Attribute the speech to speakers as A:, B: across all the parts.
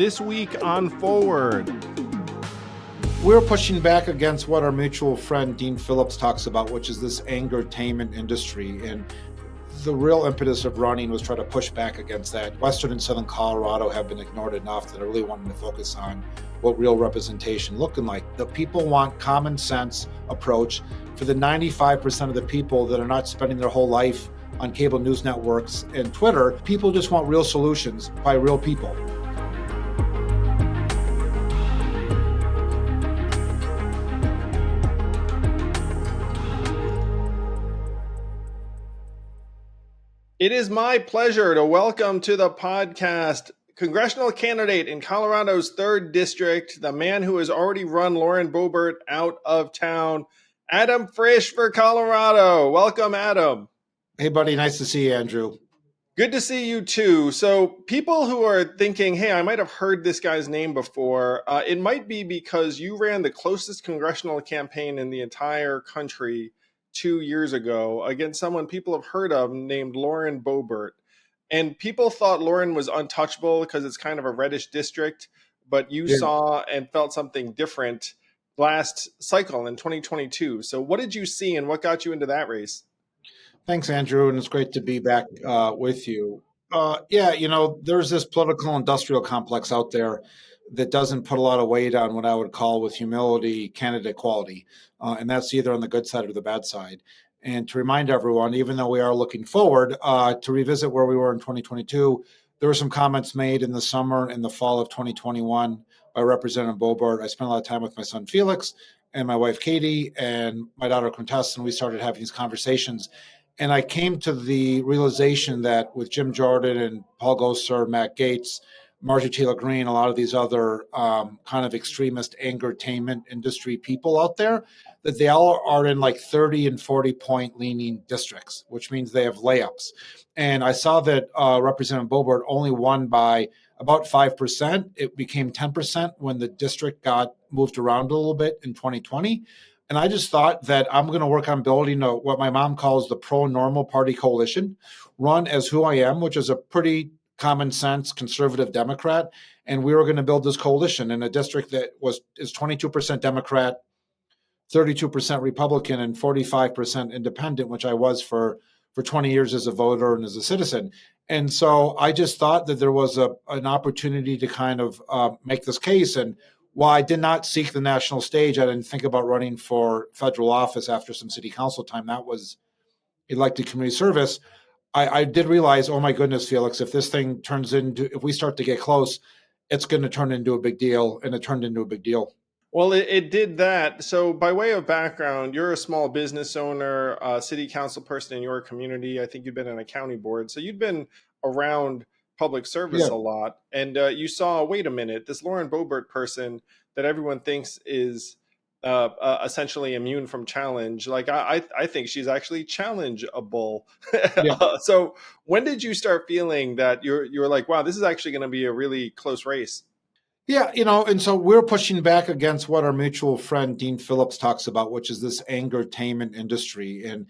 A: This week on Forward.
B: We're pushing back against what our mutual friend Dean Phillips talks about, which is this Angertainment industry. And the real impetus of running was try to push back against that. Western and Southern Colorado have been ignored enough that I really wanted to focus on what real representation looking like. The people want common sense approach for the 95% of the people that are not spending their whole life on cable news networks and Twitter. People just want real solutions by real people.
A: It is my pleasure to welcome to the podcast Congressional candidate in Colorado's 3rd District, the man who has already run Lauren Boebert out of town, Adam Frisch for Colorado. Welcome, Adam.
B: Hey, buddy. Nice to see you, Andrew.
A: Good to see you, too. So people who are thinking, hey, I might have heard this guy's name before, it might be because you ran the closest congressional campaign in the entire country 2 years ago against someone people have heard of named Lauren Boebert. And people thought Lauren was untouchable because it's kind of a reddish district, but you saw and felt something different last cycle in 2022. So what did you see and what got you into that race?
B: Thanks, Andrew, and it's great to be back with you. There's this political industrial complex out there that doesn't put a lot of weight on what I would call with humility candidate quality. And that's either on the good side or the bad side. And to remind everyone, even though we are looking forward to revisit where we were in 2022, there were some comments made in the summer and the fall of 2021 by Representative Boebert. I spent a lot of time with my son Felix and my wife Katie and my daughter Quintessa, and we started having these conversations. And I came to the realization that with Jim Jordan and Paul Gosar, Matt Gaetz, Marjorie Taylor Greene, a lot of these other kind of extremist Angertainment industry people out there, that they all are in like 30 and 40 point leaning districts, which means they have layups. And I saw that Representative Boebert only won by about 5%. It became 10% when the district got moved around a little bit in 2020. And I just thought that I'm going to work on building what my mom calls the pro-normal party coalition, run as who I am, which is a pretty common sense conservative Democrat. And we were going to build this coalition in a district that is 22% Democrat, 32% Republican, and 45% independent, which I was for 20 years as a voter and as a citizen. And so I just thought that there was an opportunity to kind of make this case. And while I did not seek the national stage, I didn't think about running for federal office after some city council time. That was elected community service. I did realize, oh my goodness, Felix, if we start to get close, it's going to turn into a big deal. And it turned into a big deal.
A: Well, it did that. So by way of background, you're a small business owner, a city council person in your community. I think you've been on a county board. So you'd been around public service a lot. And you saw, wait a minute, this Lauren Boebert person that everyone thinks is essentially immune from challenge. Like I think she's actually challengeable. So when did you start feeling that you're like, wow, this is actually going to be a really close race?
B: Yeah, and so we're pushing back against what our mutual friend Dean Phillips talks about, which is this Angertainment industry. And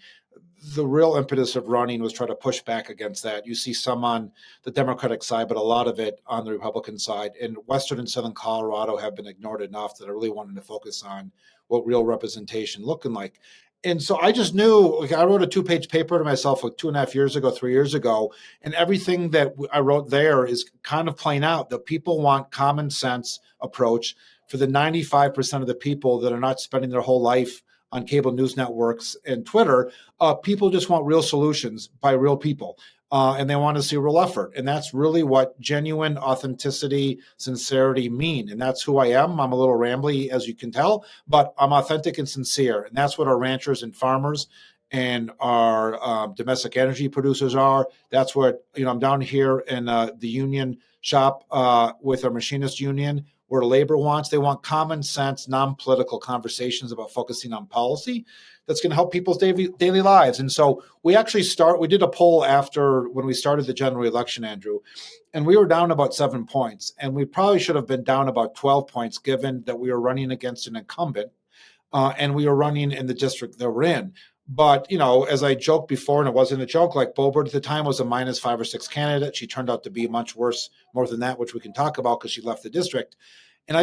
B: the real impetus of running was try to push back against that. You see some on the Democratic side, but a lot of it on the Republican side. And Western and Southern Colorado have been ignored enough that I really wanted to focus on what real representation looking like. And so I just knew, I wrote a 2-page paper to myself like 3 years ago, and everything that I wrote there is kind of playing out. That people want common sense approach for the 95% of the people that are not spending their whole life on cable news networks and Twitter. People just want real solutions by real people. And they want to see real effort. And that's really what genuine authenticity, sincerity mean. And that's who I am. I'm a little rambly, as you can tell, but I'm authentic and sincere. And that's what our ranchers and farmers and our domestic energy producers are. That's what, I'm down here in the union shop with our machinist union, where labor wants. They want common sense, non-political conversations about focusing on policy that's going to help people's daily lives. And so we did a poll after when we started the general election, Andrew, and we were down about 7 points. And we probably should have been down about 12 points, given that we were running against an incumbent and we were running in the district that we're in. But, as I joked before, and it wasn't a joke, like Boebert at the time was a -5 or 6 candidate. She turned out to be much worse, more than that, which we can talk about because she left the district. And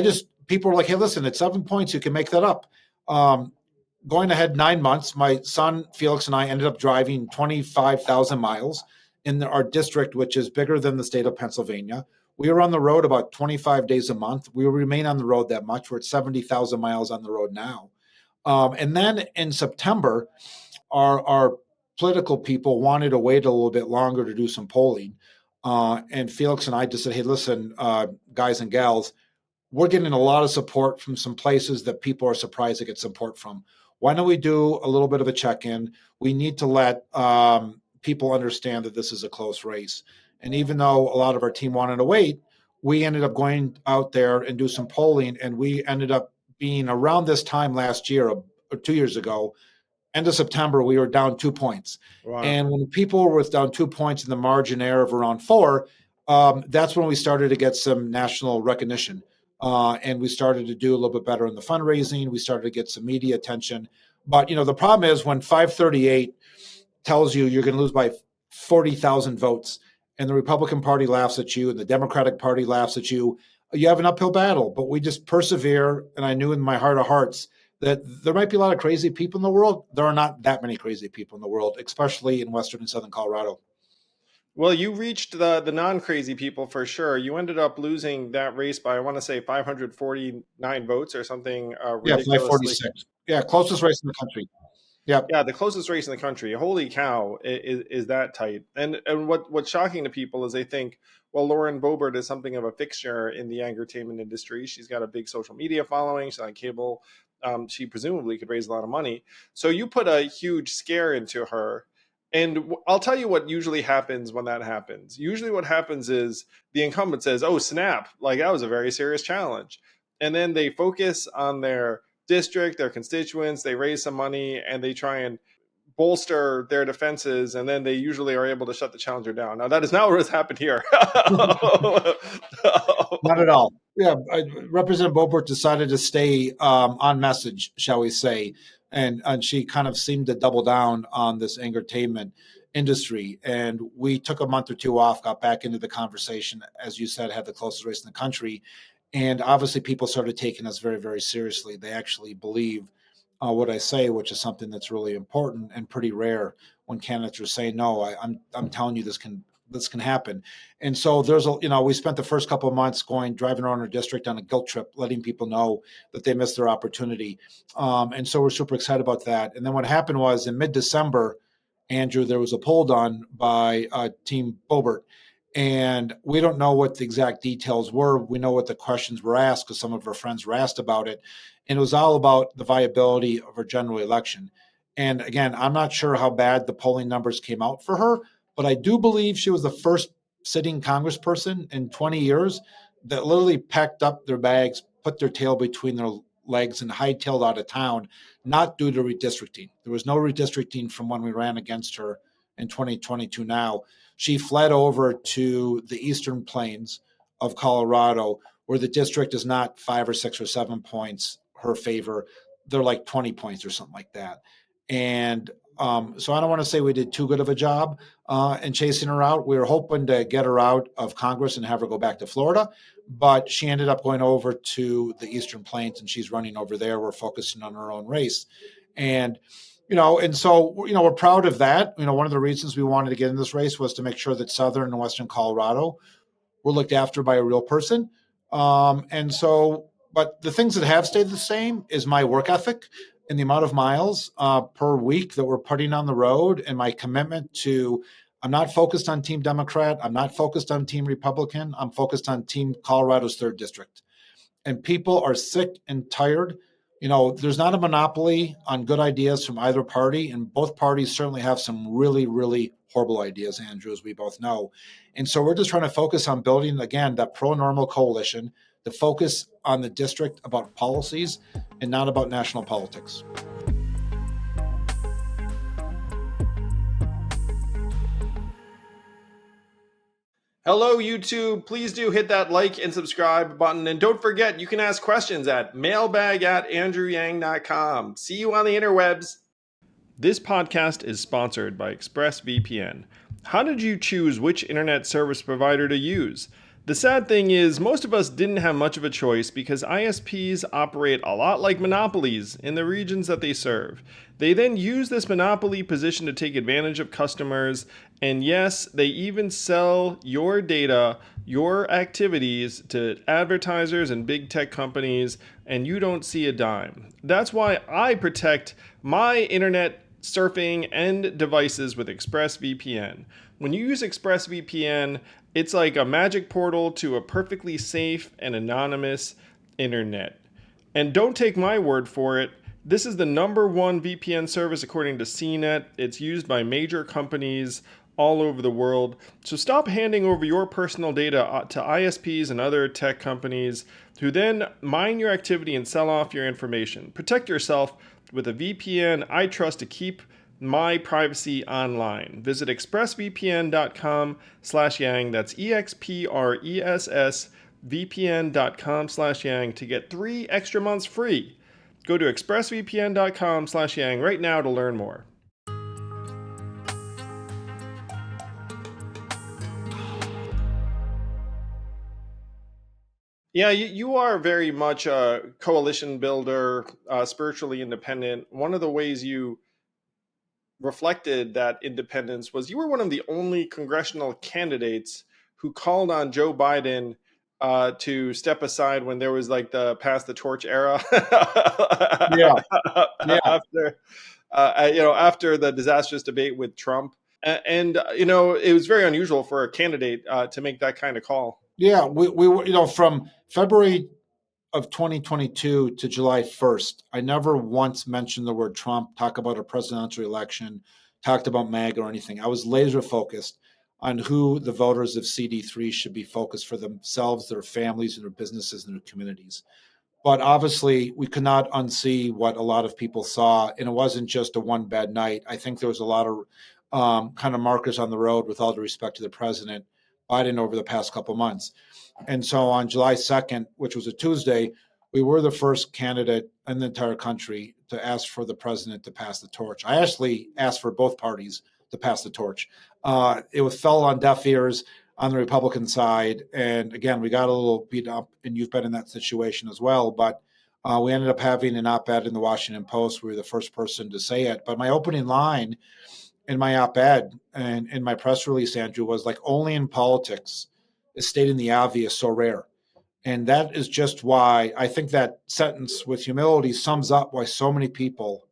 B: people were like, hey, listen, it's 7 points. You can make that up. Going ahead 9 months, my son Felix and I ended up driving 25,000 miles in our district, which is bigger than the state of Pennsylvania. We were on the road about 25 days a month. We will remain on the road that much. We're at 70,000 miles on the road now. And then in September, our political people wanted to wait a little bit longer to do some polling. And Felix and I just said, hey, listen, guys and gals, we're getting a lot of support from some places that people are surprised to get support from. Why don't we do a little bit of a check-in? We need to let people understand that this is a close race. And even though a lot of our team wanted to wait, we ended up going out there and do some polling, and we ended up being around this time last year or 2 years ago, end of September, we were down 2 points.
A: Wow.
B: And when people were down 2 points in the margin error of around 4, that's when we started to get some national recognition. And we started to do a little bit better in the fundraising. We started to get some media attention. But, the problem is when 538 tells you you're going to lose by 40,000 votes, and the Republican Party laughs at you and the Democratic Party laughs at you, you have an uphill battle. But we just persevere. And I knew in my heart of hearts that there might be a lot of crazy people in the world. There are not that many crazy people in the world, especially in Western and Southern Colorado.
A: Well, you reached the non-crazy people for sure. You ended up losing that race by, I want to say, 549 votes or something ridiculously.
B: Yeah, 546. Yeah, closest race in the country.
A: Yeah, the closest race in the country. Holy cow, is that tight? And what's shocking to people is they think, well, Lauren Boebert is something of a fixture in the Angertainment industry. She's got a big social media following. She's on cable. She presumably could raise a lot of money. So you put a huge scare into her. And I'll tell you what usually happens when that happens. Usually what happens is the incumbent says, oh, snap, like that was a very serious challenge. And then they focus on their district, their constituents, they raise some money, and they try and bolster their defenses, and then they usually are able to shut the challenger down. Now, that is not what has happened here.
B: Not at all. Yeah, Representative Boebert decided to stay on message, shall we say, and she kind of seemed to double down on this entertainment industry. And we took a month or two off, got back into the conversation, as you said, had the closest race in the country. And obviously people started taking us very, very seriously. They actually believe what I say, which is something that's really important and pretty rare when candidates are saying, no, I'm telling you this can happen. And so we spent the first couple of months driving around our district on a guilt trip, letting people know that they missed their opportunity. And so we're super excited about that. And then what happened was in mid-December, Andrew, there was a poll done by Team Boebert. And we don't know what the exact details were. We know what the questions were asked because some of our friends were asked about it. And it was all about the viability of our general election. And again, I'm not sure how bad the polling numbers came out for her, but I do believe she was the first sitting congressperson in 20 years that literally packed up their bags, put their tail between their legs, and hightailed out of town, not due to redistricting. There was no redistricting from when we ran against her in 2022 now. She fled over to the eastern plains of Colorado, where the district is not 5 or 6 or 7 points her favor. They're like 20 points or something like that. And so I don't want to say we did too good of a job in chasing her out. We were hoping to get her out of Congress and have her go back to Florida, but she ended up going over to the eastern plains, and she's running over there. We're focusing on her own race. And so we're proud of that. One of the reasons we wanted to get in this race was to make sure that Southern and Western Colorado were looked after by a real person. But the things that have stayed the same is my work ethic and the amount of miles per week that we're putting on the road, and my commitment to, I'm not focused on Team Democrat. I'm not focused on Team Republican. I'm focused on Team Colorado's 3rd District. And people are sick and tired. There's not a monopoly on good ideas from either party, and both parties certainly have some really, really horrible ideas, Andrew, as we both know. And so we're just trying to focus on building, again, that pro-normal coalition, to focus on the district about policies and not about national politics.
A: Hello, YouTube. Please do hit that like and subscribe button. And don't forget, you can ask questions at mailbag@andrewyang.com. See you on the interwebs. This podcast is sponsored by ExpressVPN. How did you choose which internet service provider to use? The sad thing is, most of us didn't have much of a choice because ISPs operate a lot like monopolies in the regions that they serve. They then use this monopoly position to take advantage of customers, and yes, they even sell your data, your activities to advertisers and big tech companies, and you don't see a dime. That's why I protect my internet surfing and devices with ExpressVPN. When you use ExpressVPN, it's like a magic portal to a perfectly safe and anonymous internet. And don't take my word for it. This is the #1 VPN service according to CNET. It's used by major companies all over the world. So stop handing over your personal data to ISPs and other tech companies who then mine your activity and sell off your information. Protect yourself with a VPN I trust to keep my privacy online. Visit expressvpn.com/yang. That's EXPRESS vpn.com/yang to get 3 extra months free. Go to expressvpn.com/yang right now to learn more. Yeah, you are very much a coalition builder, spiritually independent. One of the ways you reflected that independence was you were one of the only congressional candidates who called on Joe Biden to step aside when there was like the pass the torch era.
B: Yeah, yeah,
A: After after the disastrous debate with Trump, and it was very unusual for a candidate to make that kind of call.
B: yeah. We were, from February of 2022 to July 1st, I never once mentioned the word Trump, talk about a presidential election, talked about MAG or anything. I was laser focused on who the voters of CD3 should be focused for themselves, their families, and their businesses and their communities. But obviously, we could not unsee what a lot of people saw. And it wasn't just a one bad night. I think there was a lot of kind of markers on the road, with all due respect to the president Biden, over the past couple of months. And so on July 2nd, which was a Tuesday, we were the first candidate in the entire country to ask for the president to pass the torch. I actually asked for both parties to pass the torch. It fell on deaf ears on the Republican side. And again, we got a little beat up, and you've been in that situation as well. But we ended up having an op-ed in the Washington Post. We were the first person to say it. But my opening line in my op-ed and in my press release, Andrew, was like, only in politics is stating the obvious so rare. And that is just why I think that sentence with humility sums up why so many people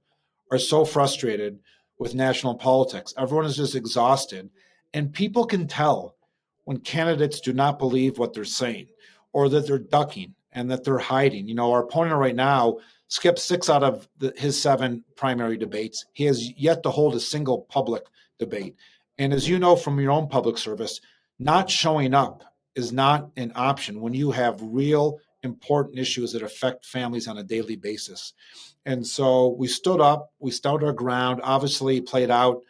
B: are so frustrated with national politics. Everyone is just exhausted. And people can tell when candidates do not believe what they're saying, or that they're ducking and that they're hiding. Our opponent right now skipped 6 out of his 7 primary debates. He has yet to hold a single public debate. And as you know from your own public service, not showing up is not an option when you have real important issues that affect families on a daily basis. And so we stood up, we stood our ground, obviously played out.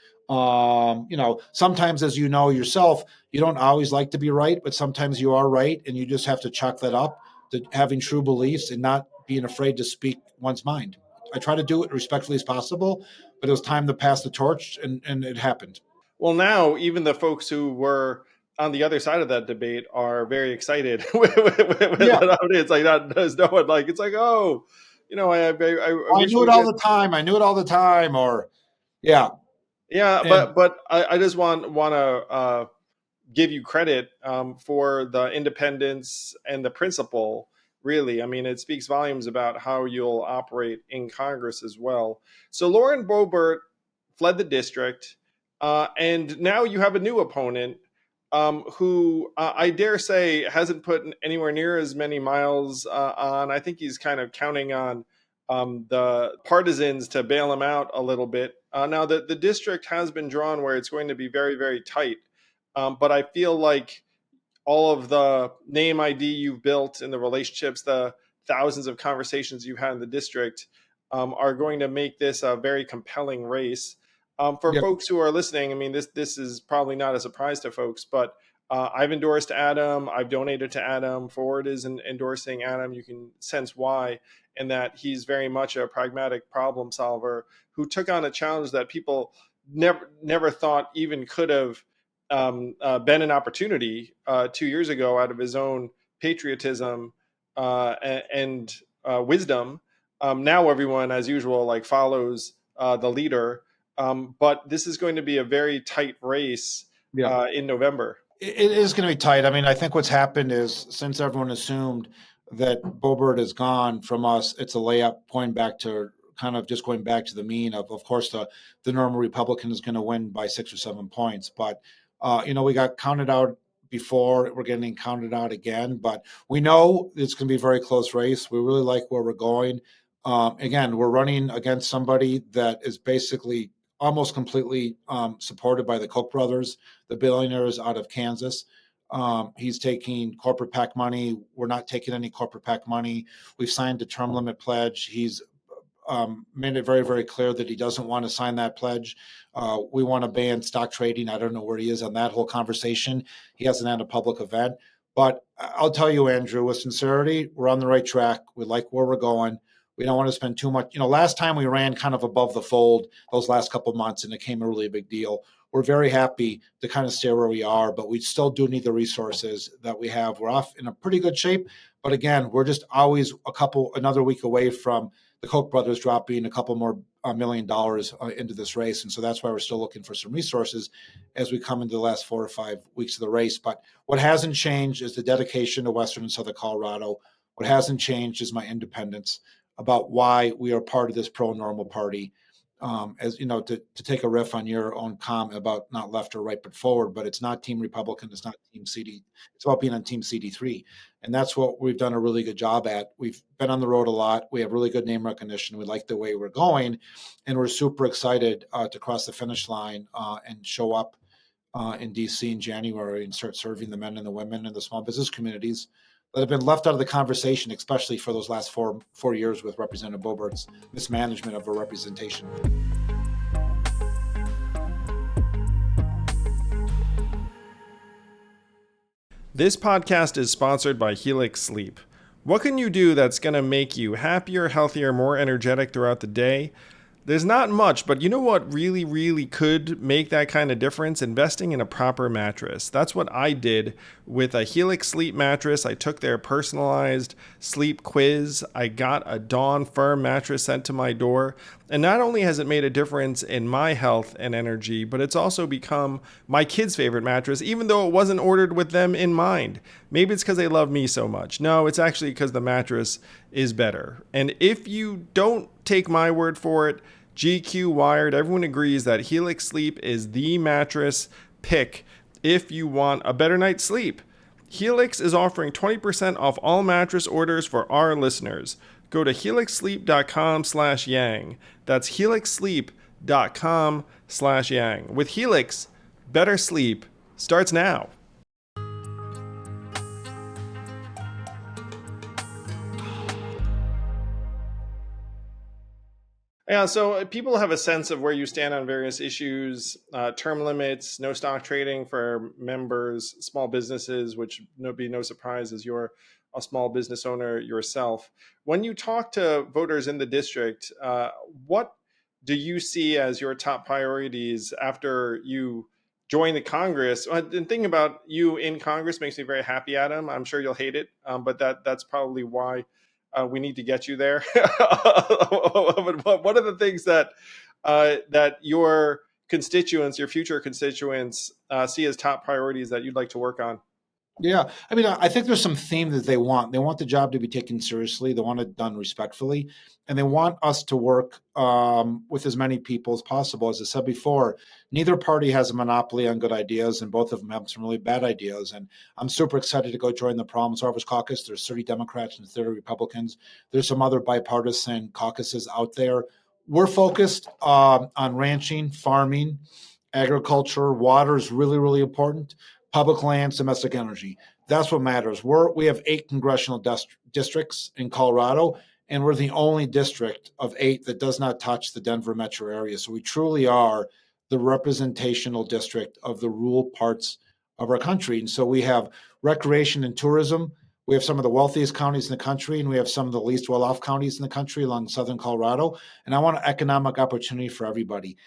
B: Sometimes, as you know yourself, you don't always like to be right, but sometimes you are right. And you just have to chalk that up to having true beliefs and not being afraid to speak one's mind. I try to do it respectfully as possible, but it was time to pass the torch, and it happened.
A: Well, now even the folks who were on the other side of that debate are very excited with
B: Yeah,
A: that update. It's like that. There's no one like. It's like, oh, I
B: I
A: wish
B: knew
A: we
B: it all
A: could.
B: the time. I knew it all the time. Or yeah,
A: Yeah,
B: and
A: but I just want to give you credit for the independence and the principle. Really, I mean, it speaks volumes about how you'll operate in Congress as well. So Lauren Boebert fled the district, and now you have a new opponent who I dare say hasn't put anywhere near as many miles on. I think he's kind of counting on the partisans to bail him out a little bit. Now, the district has been drawn where it's going to be very, very tight. But I feel like all of the name ID you've built and the relationships, the thousands of conversations you've had in the district are going to make this a very compelling race. For
B: yeah,
A: folks who are listening, I mean, this is probably not a surprise to folks, but I've endorsed Adam. I've donated to Adam. Ford is endorsing Adam. You can sense why, and that he's very much a pragmatic problem solver who took on a challenge that people never thought even could have been an opportunity 2 years ago, out of his own patriotism and wisdom. Now everyone, as usual, like follows the leader. But this is going to be a very tight race in November.
B: It is going to be tight. I mean, I think what's happened is, since everyone assumed that Boebert is gone from us, it's a layup going back to kind of just going back to the mean of course, the normal Republican is going to win by 6 or 7 points. But, we got counted out before. We're getting counted out again. But we know it's going to be a very close race. We really like where we're going. Again, we're running against somebody that is basically almost completely supported by the Koch brothers, the billionaires out of Kansas. He's taking corporate PAC money. We're not taking any corporate PAC money. We've signed a term limit pledge. He's made it very, very clear that he doesn't want to sign that pledge. We want to ban stock trading. I don't know where he is on that whole conversation. He hasn't had a public event. But I'll tell you, Andrew, with sincerity, we're on the right track. We like where we're going. We don't want to spend too much. Last time we ran kind of above the fold those last couple of months, and it became a really big deal. We're very happy to kind of stay where we are, but we still do need the resources that we have. We're off in a pretty good shape. But again, we're just always another week away from the Koch brothers dropping a couple more $1 million into this race. And so that's why we're still looking for some resources as we come into the last 4 or 5 weeks of the race. But what hasn't changed is the dedication to Western and Southern Colorado. What hasn't changed is my independence about why we are part of this pro-normal party. As you know, to take a riff on your own comment about not left or right, but forward, but it's not Team Republican, it's not Team CD, it's about being on Team CD3. And that's what we've done a really good job at. We've been on the road a lot. We have really good name recognition. We like the way we're going. And we're super excited to cross the finish line and show up in DC in January and start serving the men and the women and the small business communities that have been left out of the conversation, especially for those last four years with Representative Boebert's mismanagement of her representation.
A: This podcast is sponsored by Helix Sleep. What can you do that's going to make you happier, healthier, more energetic throughout the day? There's not much, but you know what really, really could make that kind of difference? Investing in a proper mattress. That's what I did with a Helix Sleep mattress. I took their personalized sleep quiz. I got a Dawn Firm mattress sent to my door. And not only has it made a difference in my health and energy, but it's also become my kids' favorite mattress, even though it wasn't ordered with them in mind. Maybe it's because they love me so much. No, it's actually because the mattress is better. And if you don't take my word for it, GQ, Wired, everyone agrees that Helix Sleep is the mattress pick if you want a better night's sleep. Helix is offering 20% off all mattress orders for our listeners. Go to helixsleep.com/yang. That's helixsleep.com/yang. With Helix, better sleep starts now. Yeah, so people have a sense of where you stand on various issues, term limits, no stock trading for members, small businesses, which be no surprise as you're a small business owner yourself. When you talk to voters in the district, what do you see as your top priorities after you join the Congress? And thinking about you in Congress makes me very happy, Adam. I'm sure you'll hate it, but that's probably why we need to get you there. What are the things that your constituents, your future constituents, see as top priorities that you'd like to work on?
B: Yeah, I mean, I think there's some theme that they want. They want the job to be taken seriously. They want it done respectfully. And they want us to work with as many people as possible. As I said before, neither party has a monopoly on good ideas, and both of them have some really bad ideas. And I'm super excited to go join the Problem Solvers Caucus. There's 30 Democrats and 30 Republicans. There's some other bipartisan caucuses out there. We're focused on ranching, farming, agriculture. Water is really, really important. Public lands, domestic energy. That's what matters. We have 8 congressional districts in Colorado, and we're the only district of 8 that does not touch the Denver metro area. So we truly are the representational district of the rural parts of our country. And so we have recreation and tourism. We have some of the wealthiest counties in the country, and we have some of the least well-off counties in the country along southern Colorado. And I want economic opportunity for everybody.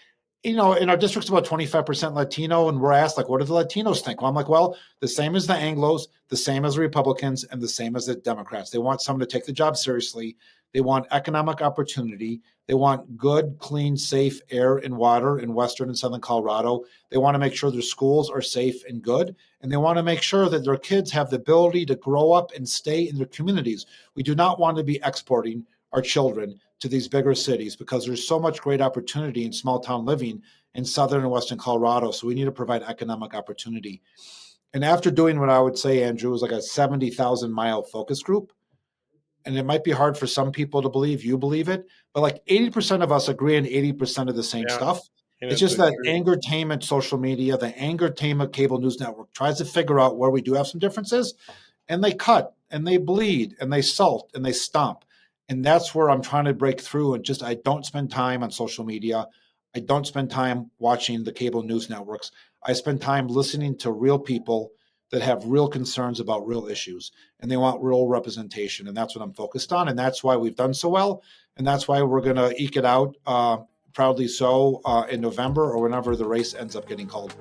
B: In our district's about 25% Latino, and we're asked, like, what do the Latinos think? Well, I'm like, well, the same as the Anglos, the same as the Republicans, and the same as the Democrats. They want someone to take the job seriously. They want economic opportunity. They want good, clean, safe air and water in western and southern Colorado. They want to make sure their schools are safe and good. And they want to make sure that their kids have the ability to grow up and stay in their communities. We do not want to be exporting our children to these bigger cities because there's so much great opportunity in small town living in southern and western Colorado. So we need to provide economic opportunity. And after doing what I would say, Andrew, was like a 70,000 mile focus group, and it might be hard for some people to believe, you believe it, but like 80% of us agree on 80% of the same stuff.
A: And
B: It's just that Angertainment social media, the Angertainment cable news network tries to figure out where we do have some differences, and they cut and they bleed and they salt and they stomp. And that's where I'm trying to break through. And just, I don't spend time on social media. I don't spend time watching the cable news networks. I spend time listening to real people that have real concerns about real issues, and they want real representation. And that's what I'm focused on. And that's why we've done so well. And that's why we're going to eke it out, proudly so, in November or whenever the race ends up getting called.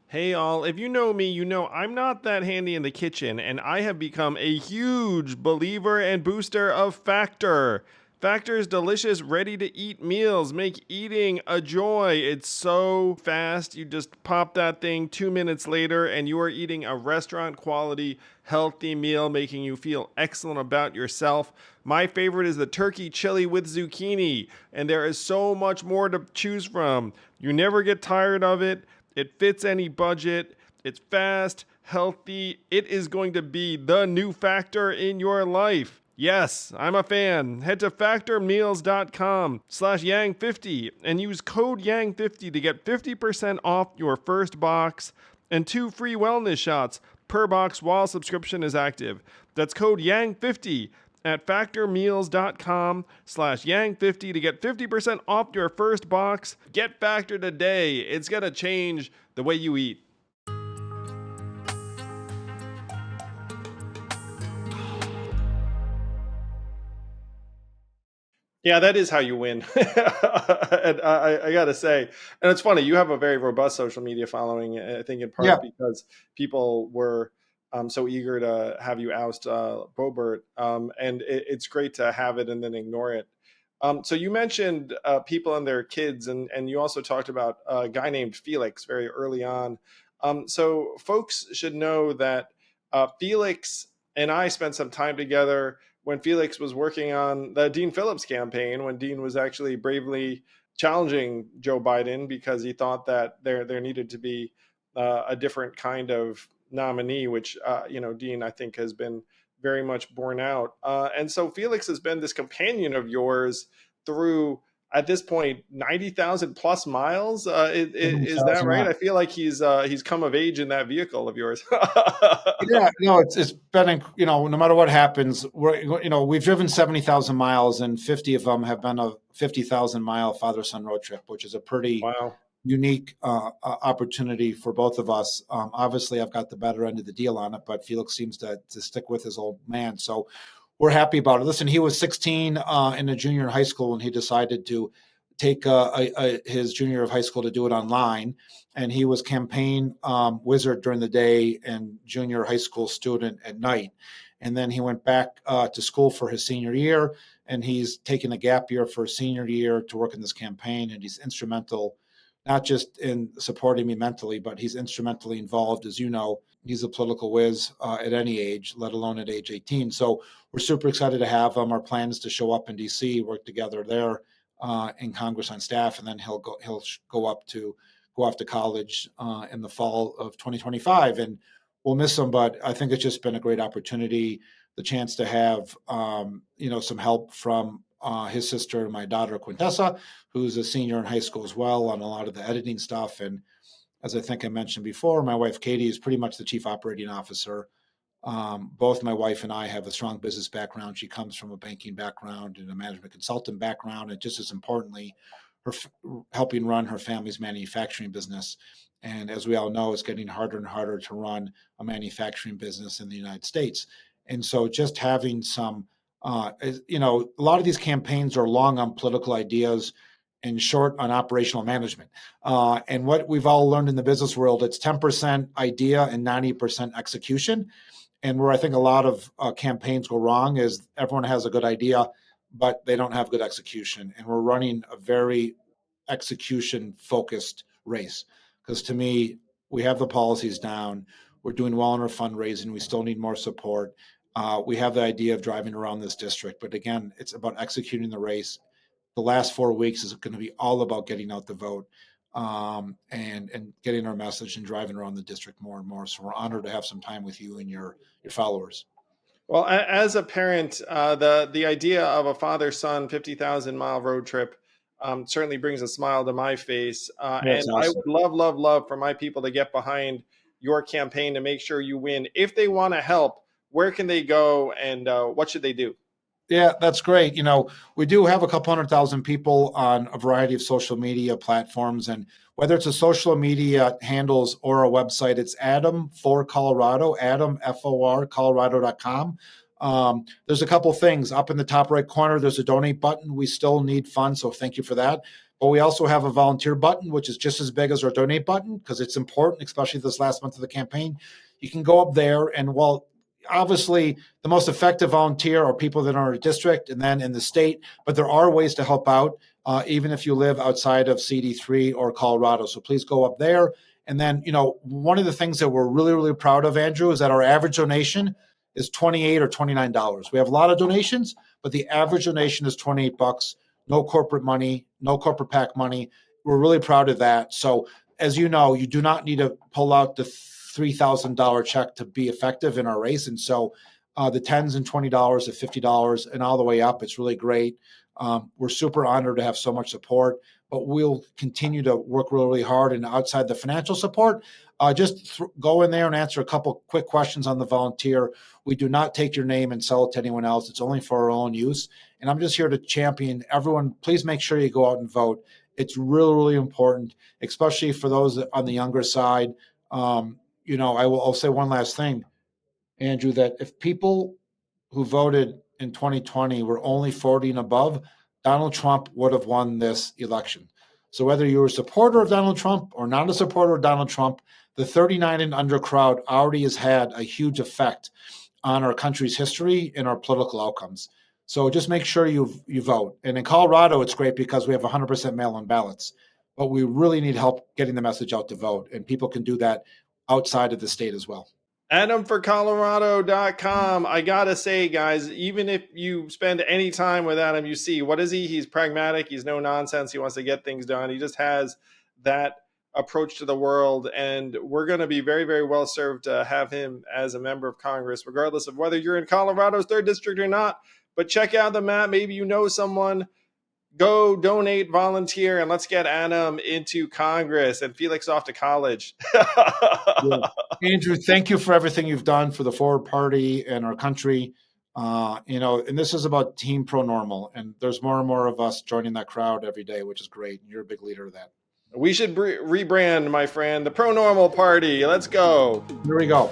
A: Hey all, if you know me, you know I'm not that handy in the kitchen, and I have become a huge believer and booster of Factor. Factor's delicious, ready-to-eat meals make eating a joy. It's so fast. You just pop that thing 2 minutes later, and you are eating a restaurant-quality, healthy meal, making you feel excellent about yourself. My favorite is the turkey chili with zucchini, and there is so much more to choose from. You never get tired of it. It fits any budget. It's fast, healthy. It is going to be the new Factor in your life. Yes, I'm a fan. Head to factormeals.com/yang50 and use code yang50 to get 50% off your first box and 2 free wellness shots per box while subscription is active. That's code yang50 at factormeals.com/yang50 to get 50% off your first box. Get Factor today. It's going to change the way you eat. Yeah, that is how you win. And I got to say, and it's funny, you have a very robust social media following, I think in part because people were so eager to have you oust Boebert. And it's great to have it and then ignore it. So you mentioned people and their kids, and you also talked about a guy named Felix very early on. So folks should know that Felix and I spent some time together when Felix was working on the Dean Phillips campaign, when Dean was actually bravely challenging Joe Biden because he thought that there needed to be a different kind of nominee, which Dean, I think, has been very much borne out. And so Felix has been this companion of yours through, at this point, 90,000 plus miles. Is that right? I feel like he's come of age in that vehicle of yours.
B: Yeah, no, it's been, no matter what happens, we've driven 70,000 miles, and 50 of them have been a 50,000 mile father-son road trip, which is a pretty unique opportunity for both of us. Obviously, I've got the better end of the deal on it, but Felix seems to stick with his old man. So we're happy about it. Listen, he was 16 in a junior high school when he decided to take his junior year of high school to do it online. And he was campaign wizard during the day and junior high school student at night. And then he went back to school for his senior year, and he's taken a gap year for his senior year to work in this campaign. And he's instrumental, not just in supporting me mentally, but he's instrumentally involved. As you know, he's a political whiz at any age, let alone at age 18. So we're super excited to have him. Our plan is to show up in D.C., work together there in Congress on staff, and then he'll go off to college in the fall of 2025. And we'll miss him, but I think it's just been a great opportunity, the chance to have some help from his sister and my daughter Quintessa, who's a senior in high school as well, on a lot of the editing stuff. And as I think I mentioned before, my wife Katie is pretty much the chief operating officer Both my wife and I have a strong business background. She comes from a banking background and a management consultant background, and just as importantly, her helping run her family's manufacturing business. And as we all know, it's getting harder and harder to run a manufacturing business in the United States. And so just having some, a lot of these campaigns are long on political ideas and short on operational management. And what we've all learned in the business world, it's 10% idea and 90% execution. And where I think a lot of campaigns go wrong is everyone has a good idea, but they don't have good execution. And we're running a very execution focused race. Because to me, we have the policies down. We're doing well in our fundraising. We still need more support. We have the idea of driving around this district. But again, it's about executing the race. The last 4 weeks is going to be all about getting out the vote and getting our message and driving around the district more and more. So we're honored to have some time with you and your followers.
A: Well, as a parent, the idea of a father-son 50,000-mile road trip certainly brings a smile to my face. And
B: Awesome.
A: I would love for my people to get behind your campaign to make sure you win. If they want to help, where can they go and what should they do?
B: Yeah, that's great. We do have a couple 100,000 people on a variety of social media platforms, and whether it's a social media handles or a website, it's Adam for Colorado, Adam FOR Colorado.com. There's a couple things up in the top right corner. There's a donate button. We still need funds, so thank you for that. But we also have a volunteer button, which is just as big as our donate button because it's important, especially this last month of the campaign. You can go up there, and obviously the most effective volunteer are people that are in our district and then in the state, but there are ways to help out even if you live outside of CD3 or Colorado. So please go up there. And then, one of the things that we're really, really proud of, Andrew, is that our average donation is $28 or $29. We have a lot of donations, but the average donation is $28. No corporate money, no corporate PAC money. We're really proud of that. So as you know, you do not need to pull out the $3,000 check to be effective in our race. And so the $10s and $20, the $50 and all the way up, it's really great. We're super honored to have so much support, but we'll continue to work really, really hard. And outside the financial support, go in there and answer a couple quick questions on the volunteer. We do not take your name and sell it to anyone else. It's only for our own use. And I'm just here to champion everyone. Please make sure you go out and vote. It's really, really important, especially for those on the younger side. I'll say one last thing, Andrew, that if people who voted in 2020 were only 40 and above, Donald Trump would have won this election. So whether you're a supporter of Donald Trump or not a supporter of Donald Trump, the 39 and under crowd already has had a huge effect on our country's history and our political outcomes. So just make sure you vote. And in Colorado, it's great because we have 100% mail-in ballots, but we really need help getting the message out to vote. And people can do that outside of the state as well.
A: AdamForColorado.com. I gotta say, guys, even if you spend any time with Adam, you see, what is he? He's pragmatic. He's no nonsense. He wants to get things done. He just has that approach to the world. And we're going to be very, very well served to have him as a member of Congress, regardless of whether you're in Colorado's 3rd District or not. But check out the map. Maybe you know someone. Go donate, volunteer, and let's get Adam into Congress and Felix off to college.
B: Yeah. Andrew, thank you for everything you've done for the Forward Party and our country. And this is about Team Pro Normal, and there's more and more of us joining that crowd every day, which is great. You're a big leader of that.
A: We should rebrand, my friend, the Pro Normal Party. Let's go.
B: Here we go.